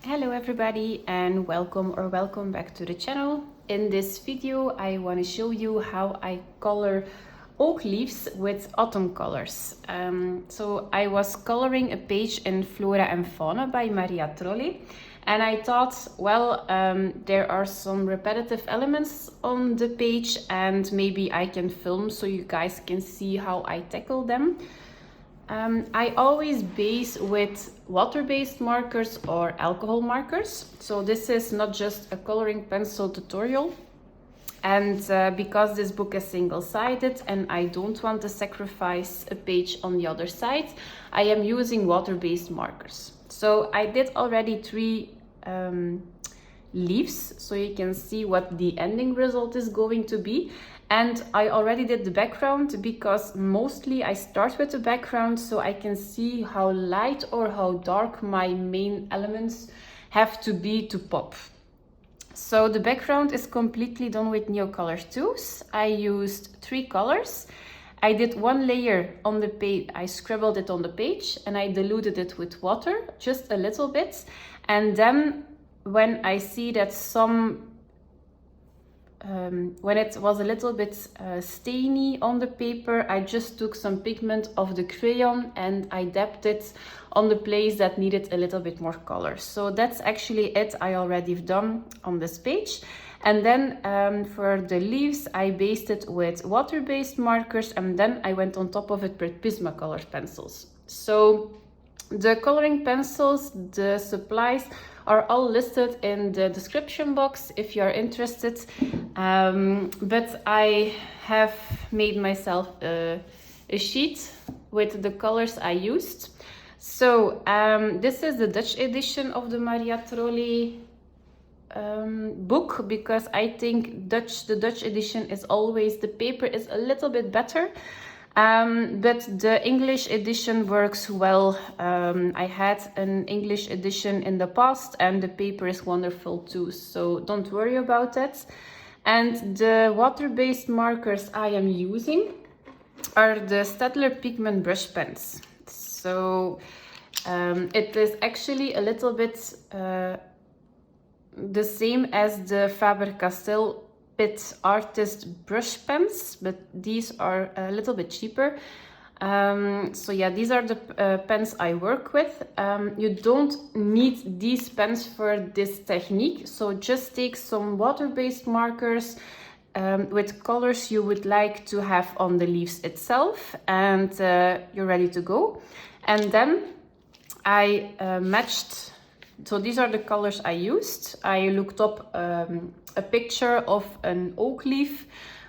Hello everybody and welcome back to the channel. In this video I want to show you how I color oak leaves with autumn colors. So I was coloring a page in Flora and Fauna by Trolle, and I thought, well, there are some repetitive elements on the page and maybe I can film so you guys can see how I tackle them. I always base with water-based markers or alcohol markers. So this is not just a coloring pencil tutorial. And because this book is single-sided and I don't want to sacrifice a page on the other side, I am using water-based markers. So I did already 3 leaves, so you can see what the ending result is going to be. And I already did the background because mostly I start with the background so I can see how light or how dark my main elements have to be to pop. So the background is completely done with Neocolor 2s. I used 3 colors. I did 1 layer on the page, I scribbled it on the page and I diluted it with water, just a little bit. And then when I see that when it was a little bit stainy on the paper, I just took some pigment of the crayon and I dabbed it on the place that needed a little bit more color. So that's actually it I already done on this page. And then for the leaves, I based it with water-based markers and then I went on top of it with Prismacolor pencils. So the coloring pencils, the supplies are all listed in the description box if you are interested. But I have made myself a sheet with the colors I used. So this is the Dutch edition of the Trolle book, because I think the Dutch edition is always, the paper is a little bit better. But the English edition works well. I had an English edition in the past and the paper is wonderful too, so don't worry about that. And the water-based markers I am using are the Staedtler Pigment Brush Pens. So it is actually a little bit the same as the Faber-Castell artist brush pens, but these are a little bit cheaper. So yeah, these are the pens I work with. You don't need these pens for this technique, so just take some water-based markers with colors you would like to have on the leaves itself, and you're ready to go. And then I matched, so these are the colors I used. I looked up a picture of an oak leaf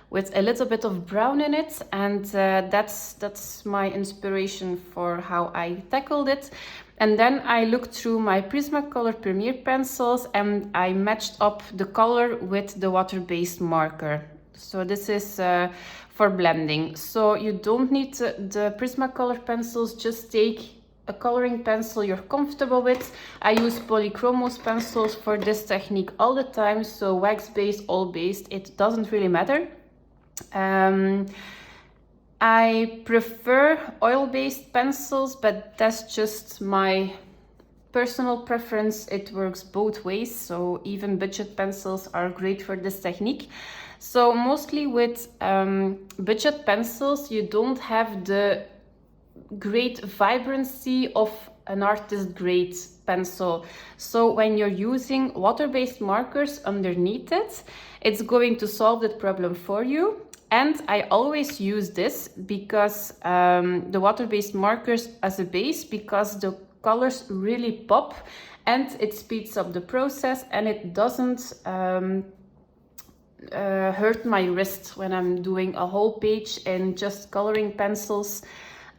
with a little bit of brown in it, and that's my inspiration for how I tackled it. And then I looked through my Prismacolor Premier pencils and I matched up the color with the water-based marker. So this is for blending. So you don't need the Prismacolor pencils, just take a coloring pencil you're comfortable with. I use polychromos pencils for this technique all the time, so wax-based, oil-based, it doesn't really matter. I prefer oil-based pencils, but that's just my personal preference. It works both ways, so even budget pencils are great for this technique. So mostly with budget pencils, you don't have the great vibrancy of an artist grade pencil. So when you're using water-based markers underneath it, it's going to solve that problem for you. And I always use this because the water-based markers as a base, because the colors really pop and it speeds up the process and it doesn't hurt my wrist when I'm doing a whole page in just coloring pencils.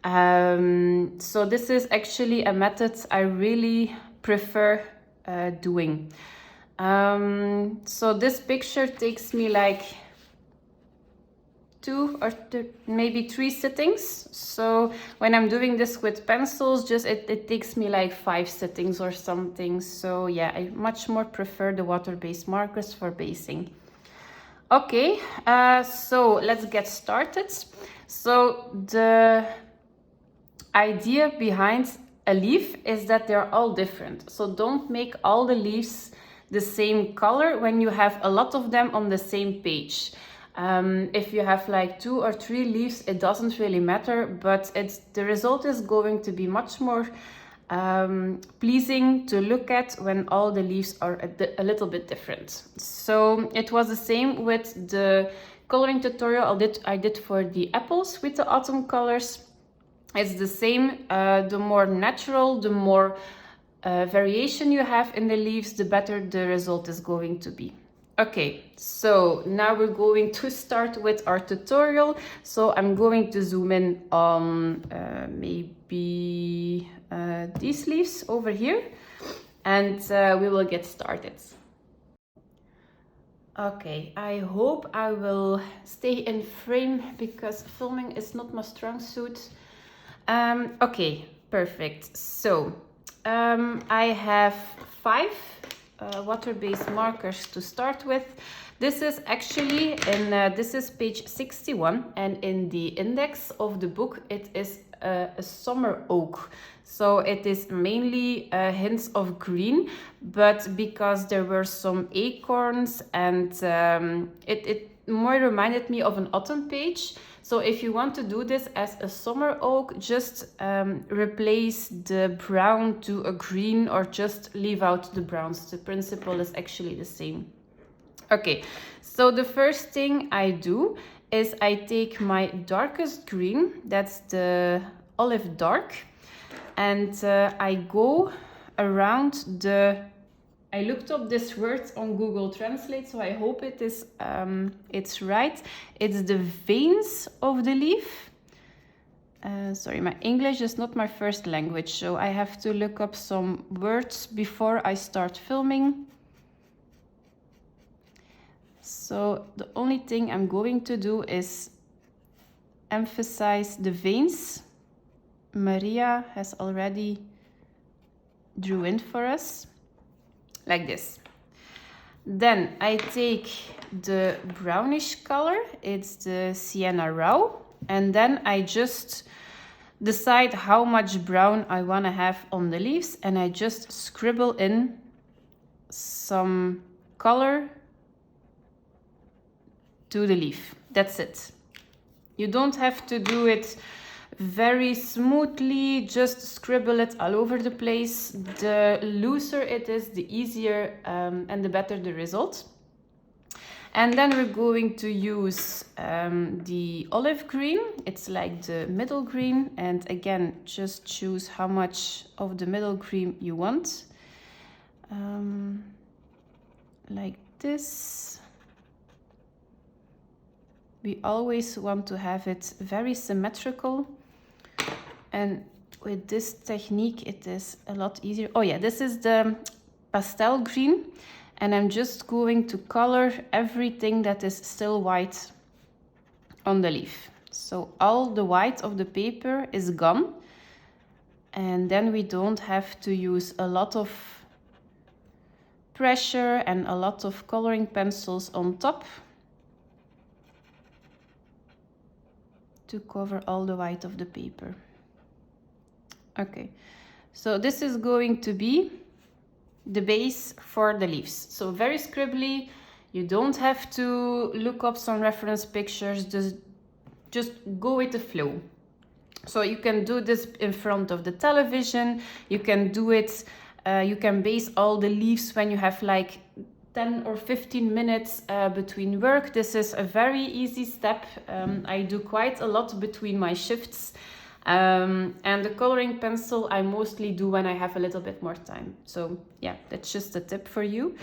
So this is actually a method I really prefer doing. So this picture takes me like 2 or maybe 3 sittings. So when I'm doing this with pencils, it takes me like 5 sittings or something. So yeah, I much more prefer the water-based markers for basing. Okay, so let's get started. So the idea behind a leaf is that they're all different. So don't make all the leaves the same color when you have a lot of them on the same page. If you have like 2 or 3 leaves, it doesn't really matter, but the result is going to be much more pleasing to look at when all the leaves are a little bit different. So it was the same with the coloring tutorial I did for the apples with the autumn colors. It's the same. The more natural, the more variation you have in the leaves, the better the result is going to be. Okay, so now we're going to start with our tutorial. So I'm going to zoom in on maybe these leaves over here, and we will get started. Okay, I hope I will stay in frame because filming is not my strong suit. Okay, perfect. So I have 5 water-based markers to start with. This is actually this is page 61, and in the index of the book it is a summer oak. So it is mainly hints of green, but because there were some acorns and it more reminded me of an autumn page. So if you want to do this as a summer oak, just replace the brown to a green or just leave out the browns. The principle is actually the same. Okay, so the first thing I do is I take my darkest green, that's the olive dark, and I go around I looked up this word on Google Translate, so I hope it's right. It's the veins of the leaf. Sorry, my English is not my first language, so I have to look up some words before I start filming. So the only thing I'm going to do is emphasize the veins. Maria has already drew in for us. Like this. Then I take the brownish color, it's the sienna raw, and then I just decide how much brown I want to have on the leaves, and I just scribble in some color to the leaf. That's it. You don't have to do it very smoothly, just scribble it all over the place. The looser it is, the easier and the better the result. And then we're going to use the olive green. It's like the middle green, and again, just choose how much of the middle green you want. Like this. We always want to have it very symmetrical. And with this technique, it is a lot easier. Oh yeah, this is the pastel green. And I'm just going to color everything that is still white on the leaf. So all the white of the paper is gone. And then we don't have to use a lot of pressure and a lot of coloring pencils on top to cover all the white of the paper. Okay, so this is going to be the base for the leaves. So very scribbly, you don't have to look up some reference pictures, just go with the flow. So you can do this in front of the television, you can do it, you can base all the leaves when you have like 10 or 15 minutes between work. This is a very easy step. I do quite a lot between my shifts. And the coloring pencil I mostly do when I have a little bit more time. So yeah, that's just a tip for you.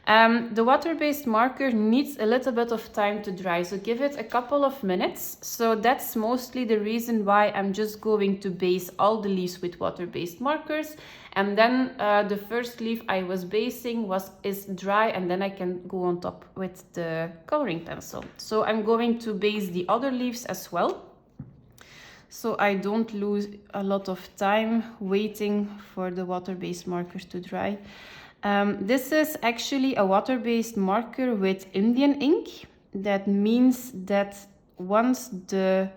The water-based marker needs a little bit of time to dry, so give it a couple of minutes. So that's mostly the reason why I'm just going to base all the leaves with water-based markers. And then the first leaf I was basing is dry, and then I can go on top with the coloring pencil. So I'm going to base the other leaves as well, so I don't lose a lot of time waiting for the water-based markers to dry. This is actually a water-based marker with Indian ink. That means that once the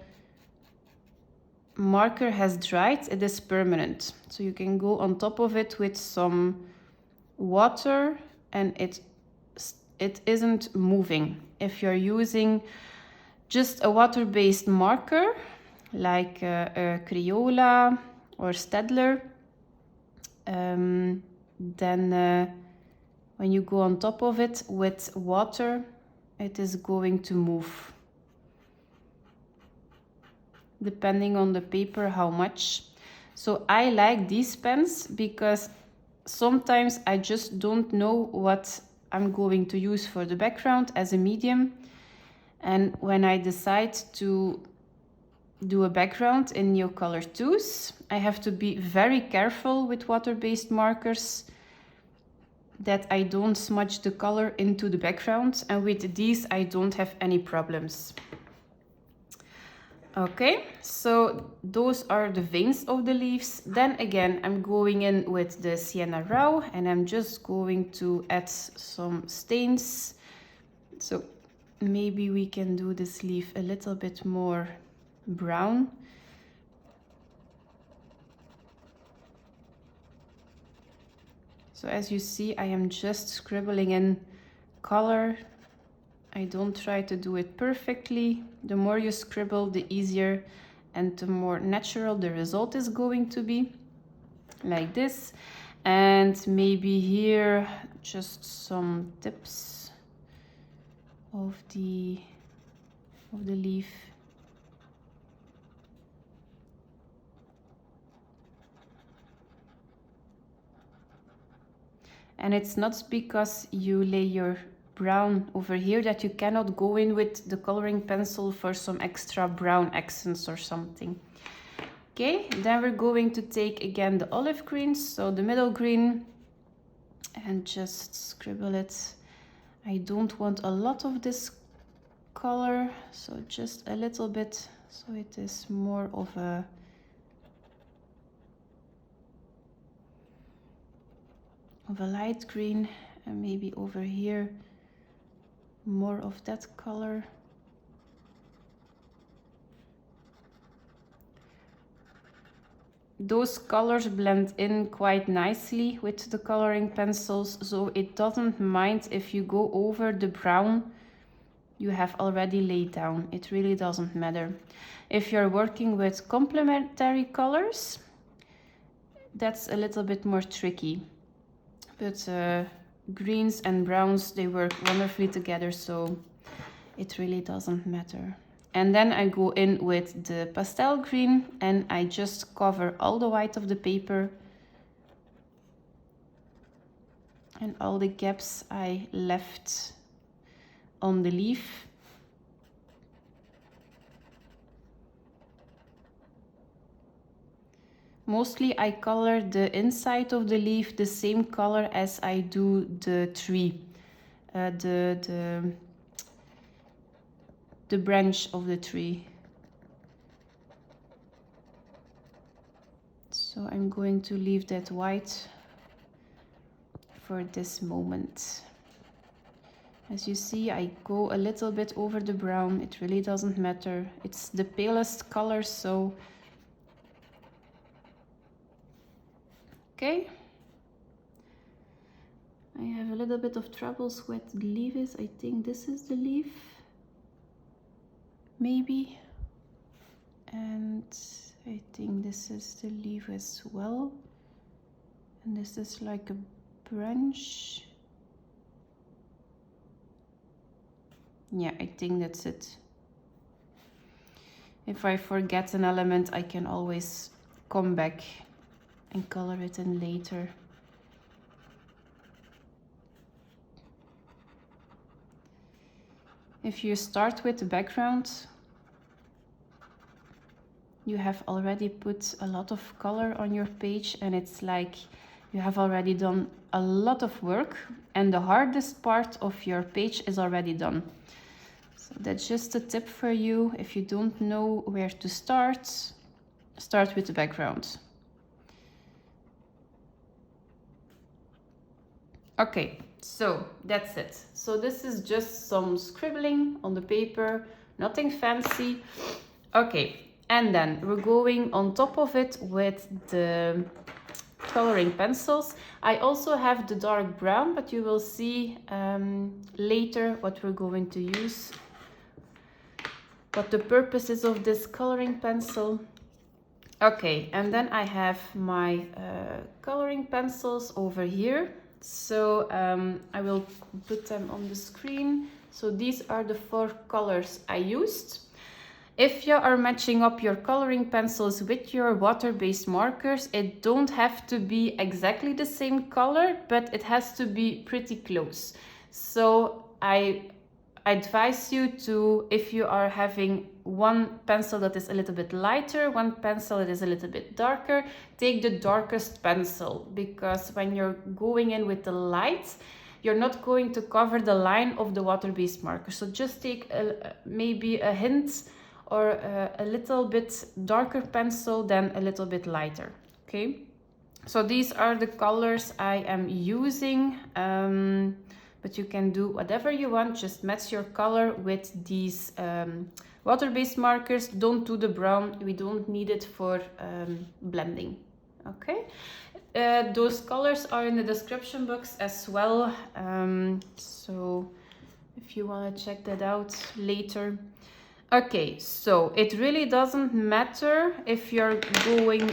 marker has dried, it is permanent. So you can go on top of it with some water and it isn't moving. If you're using just a water-based marker like a Crayola or Staedtler, then when you go on top of it with water, it is going to move. Depending on the paper, how much. So I like these pens because sometimes I just don't know what I'm going to use for the background as a medium. And when I decide to do a background in Neocolor 2s, I have to be very careful with water-based markers that I don't smudge the color into the background. And with these, I don't have any problems. Okay, so those are the veins of the leaves. Then again, I'm going in with the sienna raw and I'm just going to add some stains. So maybe we can do this leaf a little bit more brown. So as you see, I am just scribbling in color. I don't try to do it perfectly. The more you scribble, the easier and the more natural the result is going to be. Like this. And maybe here, just some tips of the leaf. And it's not because you lay your brown over here that you cannot go in with the coloring pencil for some extra brown accents or something. Okay, then we're going to take again the olive green, so the middle green, and just scribble it. I don't want a lot of this color, so just a little bit, so it is more of a light green, and maybe over here more of that color. Those colors blend in quite nicely with the coloring pencils, so it doesn't mind if you go over the brown you have already laid down. It really doesn't matter. If you're working with complementary colors, that's a little bit more tricky. But greens and browns, they work wonderfully together, so it really doesn't matter. And then I go in with the pastel green and I just cover all the white of the paper and all the gaps I left on the leaf. Mostly I color the inside of the leaf the same color as I do the tree, the branch of the tree. So I'm going to leave that white for this moment. As you see, I go a little bit over the brown. It really doesn't matter. It's the palest color, so okay. I have a little bit of troubles with the leaf is. I think this is the leaf. Maybe. And I think this is the leaf as well. And this is like a branch. Yeah, I think that's it. If I forget an element, I can always come back and color it in later. If you start with the background, you have already put a lot of color on your page and it's like you have already done a lot of work and the hardest part of your page is already done. So that's just a tip for you. If you don't know where to start, start with the background. Okay, so that's it. So this is just some scribbling on the paper, nothing fancy. Okay, And then we're going on top of it with the coloring pencils. I also have the dark brown, but you will see later what we're going to use, what the purpose is of this coloring pencil. Okay, and then I have my coloring pencils over here. So I will put them on the screen. So these are the 4 colors I used. If you are matching up your coloring pencils with your water-based markers, it don't have to be exactly the same color, but it has to be pretty close. So I advise you to, if you are having one pencil that is a little bit lighter, one pencil that is a little bit darker, take the darkest pencil, because when you're going in with the light, you're not going to cover the line of the water-based marker. So just take maybe a hint or a little bit darker pencil than a little bit lighter, okay? So these are the colors I am using, but you can do whatever you want, just match your color with these water-based markers. Don't do the brown, we don't need it for blending, okay? Those colors are in the description box as well, so if you want to check that out later. Okay, so it really doesn't matter if you're going,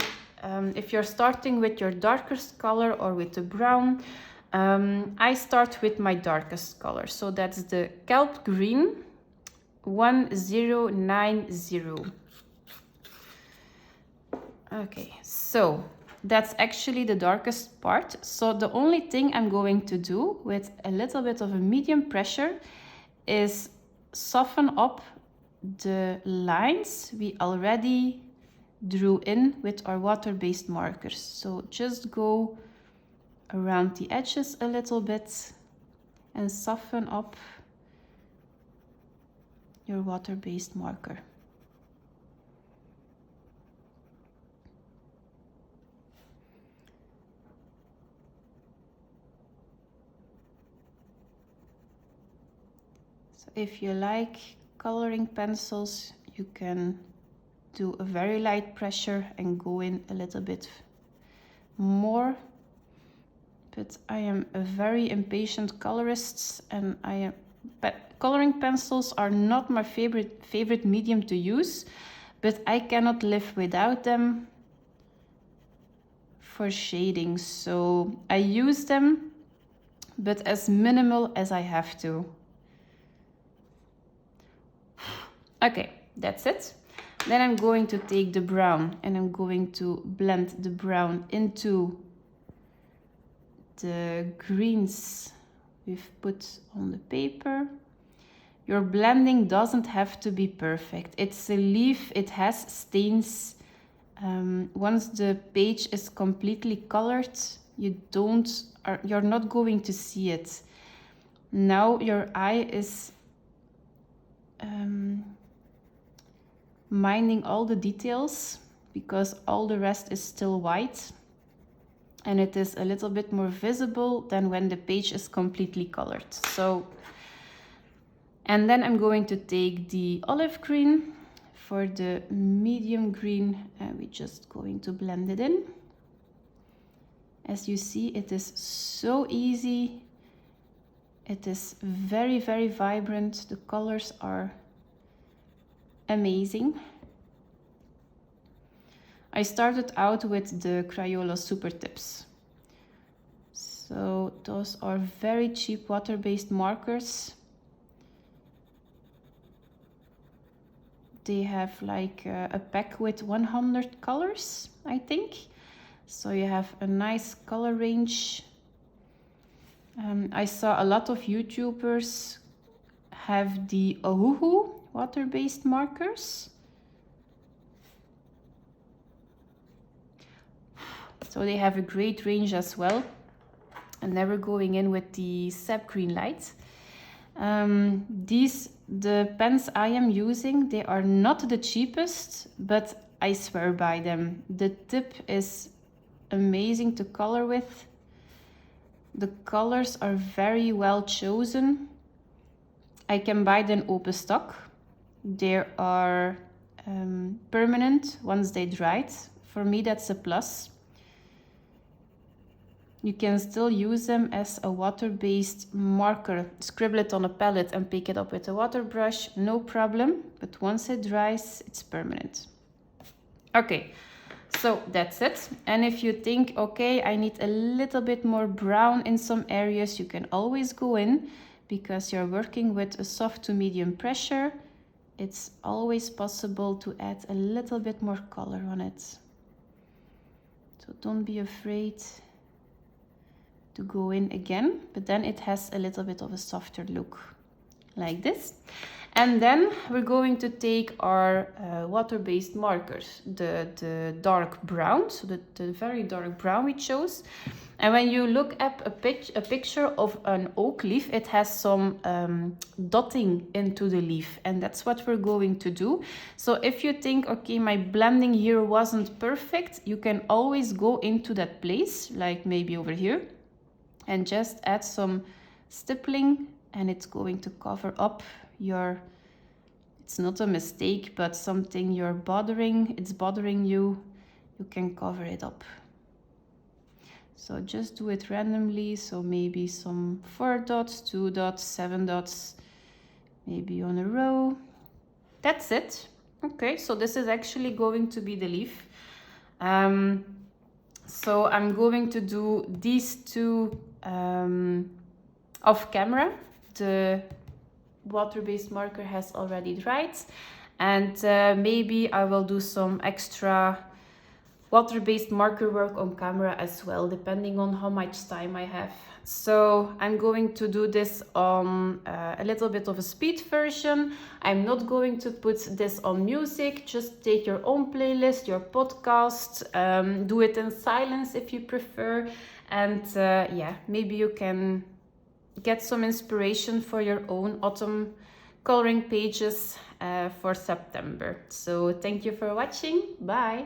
if you're starting with your darkest color or with the brown. I start with my darkest color, so that's the kelp green 1090. Okay, so that's actually the darkest part. So the only thing I'm going to do with a little bit of a medium pressure is soften up the lines we already drew in with our water-based markers. So just go around the edges a little bit and soften up your water-based marker. So if you like coloring pencils, you can do a very light pressure and go in a little bit more. But I am a very impatient colorist, and coloring pencils are not my favorite medium to use, but I cannot live without them for shading. So I use them, but as minimal as I have to. Okay, that's it. Then I'm going to take the brown and I'm going to blend the brown into the greens we've put on the paper. Your blending doesn't have to be perfect. It's a leaf, it has stains. Once the page is completely colored, you're not going to see it. Now your eye is minding all the details because all the rest is still white, and it is a little bit more visible than when the page is completely colored. So, and then I'm going to take the olive green for the medium green, and we're just going to blend it in. As you see, it is so easy. It is very, very vibrant. The colors are amazing. I started out with the Crayola Super Tips. So those are very cheap water-based markers. They have like a pack with 100 colors, I think. So you have a nice color range. I saw a lot of YouTubers have the Ohuhu water-based markers. So they have a great range as well. And never going in with the sap green light. The pens I am using, they are not the cheapest, but I swear by them. The tip is amazing to color with. The colors are very well chosen. I can buy them open stock. There are permanent once they dried. For me, that's a plus. You can still use them as a water-based marker. Scribble it on a palette and pick it up with a water brush, no problem. But once it dries, it's permanent. Okay, so that's it. And if you think, okay, I need a little bit more brown in some areas, you can always go in, because you're working with a soft to medium pressure. It's always possible to add a little bit more color on it. So don't be afraid to go in again, but then it has a little bit of a softer look, like this. And then we're going to take our water-based markers, the dark brown, so the very dark brown we chose. And when you look at a picture of an oak leaf, it has some dotting into the leaf, and that's what we're going to do. So if you think, okay, my blending here wasn't perfect, you can always go into that place, like maybe over here, and just add some stippling, and it's going to cover up your, it's not a mistake, but something it's bothering you, you can cover it up. So just do it randomly, so maybe some 4 dots, 2 dots, 7 dots, maybe on a row. That's it. Okay, so this is actually going to be the leaf. So I'm going to do these two off camera. The water-based marker has already dried, and maybe I will do some extra water-based marker work on camera as well, depending on how much time I have. So I'm going to do this on a little bit of a speed version. I'm not going to put this on music. Just take your own playlist, your podcast, do it in silence if you prefer. And yeah, maybe you can get some inspiration for your own autumn coloring pages for September. So thank you for watching. Bye.